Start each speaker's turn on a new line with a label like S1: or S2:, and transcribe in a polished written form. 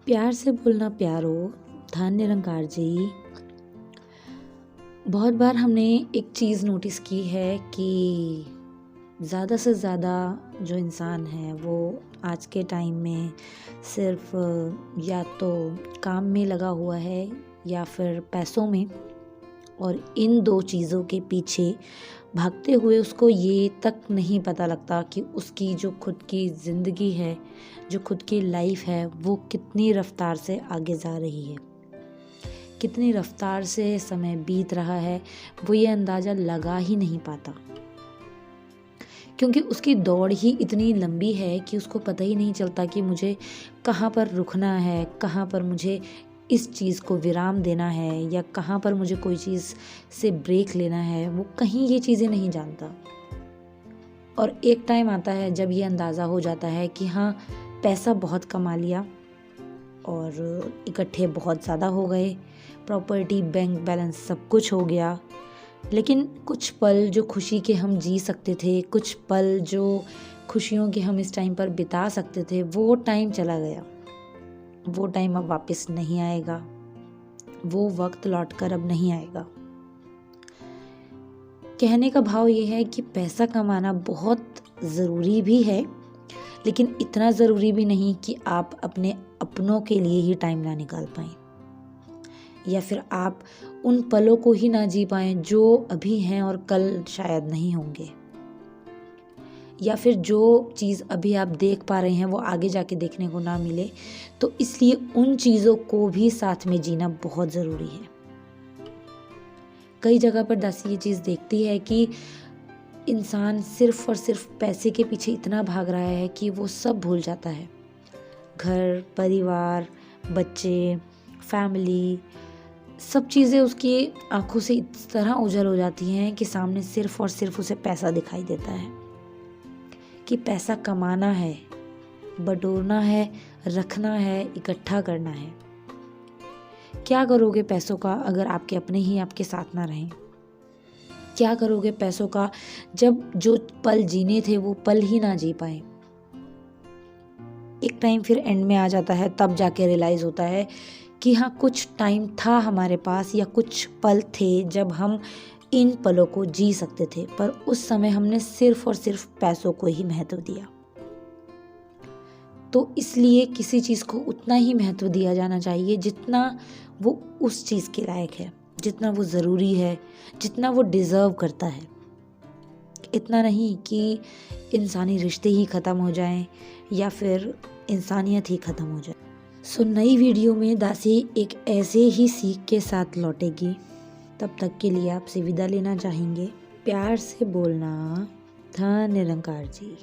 S1: प्यार से बोलना प्यारो, धन निरंकार जी। बहुत बार हमने एक चीज़ नोटिस की है कि ज़्यादा से ज़्यादा जो इंसान है वो आज के टाइम में सिर्फ या तो काम में लगा हुआ है या फिर पैसों में, और इन दो चीज़ों के पीछे भागते हुए उसको ये तक नहीं पता लगता कि उसकी जो खुद की ज़िंदगी है, जो खुद की लाइफ है, वो कितनी रफ्तार से आगे जा रही है, कितनी रफ्तार से समय बीत रहा है, वो ये अंदाज़ा लगा ही नहीं पाता। क्योंकि उसकी दौड़ ही इतनी लंबी है कि उसको पता ही नहीं चलता कि मुझे कहाँ पर रुकना है, कहाँ पर मुझे इस चीज़ को विराम देना है, या कहाँ पर मुझे कोई चीज़ से ब्रेक लेना है। वो कहीं ये चीज़ें नहीं जानता। और एक टाइम आता है जब ये अंदाज़ा हो जाता है कि हाँ, पैसा बहुत कमा लिया और इकट्ठे बहुत ज़्यादा हो गए, प्रॉपर्टी, बैंक बैलेंस, सब कुछ हो गया, लेकिन कुछ पल जो खुशी के हम जी सकते थे, कुछ पल जो खुशियों के हम इस टाइम पर बिता सकते थे, वो टाइम चला गया। वो टाइम अब वापस नहीं आएगा, वो वक्त लौटकर अब नहीं आएगा। कहने का भाव ये है कि पैसा कमाना बहुत ज़रूरी भी है, लेकिन इतना ज़रूरी भी नहीं कि आप अपने अपनों के लिए ही टाइम ना निकाल पाएं, या फिर आप उन पलों को ही ना जी पाएं जो अभी हैं और कल शायद नहीं होंगे, या फिर जो चीज़ अभी आप देख पा रहे हैं वो आगे जाके देखने को ना मिले। तो इसलिए उन चीज़ों को भी साथ में जीना बहुत ज़रूरी है। कई जगह पर दासी ये चीज़ देखती है कि इंसान सिर्फ और सिर्फ पैसे के पीछे इतना भाग रहा है कि वो सब भूल जाता है। घर, परिवार, बच्चे, फैमिली, सब चीज़ें उसकी आंखों से इस तरह उजल हो जाती हैं कि सामने सिर्फ और सिर्फ उसे पैसा दिखाई देता है, कि पैसा कमाना है, बटोरना है, रखना है, इकट्ठा करना है। क्या करोगे पैसों का अगर आपके अपने ही आपके साथ ना रहें? क्या करोगे पैसों का जब जो पल जीने थे वो पल ही ना जी पाए? एक टाइम फिर एंड में आ जाता है, तब जाके रियलाइज़ होता है कि हाँ, कुछ टाइम था हमारे पास, या कुछ पल थे जब हम इन पलों को जी सकते थे, पर उस समय हमने सिर्फ और सिर्फ पैसों को ही महत्व दिया। तो इसलिए किसी चीज़ को उतना ही महत्व दिया जाना चाहिए जितना वो उस चीज़ के लायक है, जितना वो ज़रूरी है, जितना वो डिज़र्व करता है। इतना नहीं कि इंसानी रिश्ते ही ख़त्म हो जाएं या फिर इंसानियत ही ख़त्म हो जाए। सो नई वीडियो में दासी एक ऐसे ही सीख के साथ लौटेगी। तब तक के लिए आपसे विदा लेना चाहेंगे। प्यार से बोलना, धन निरंकार जी।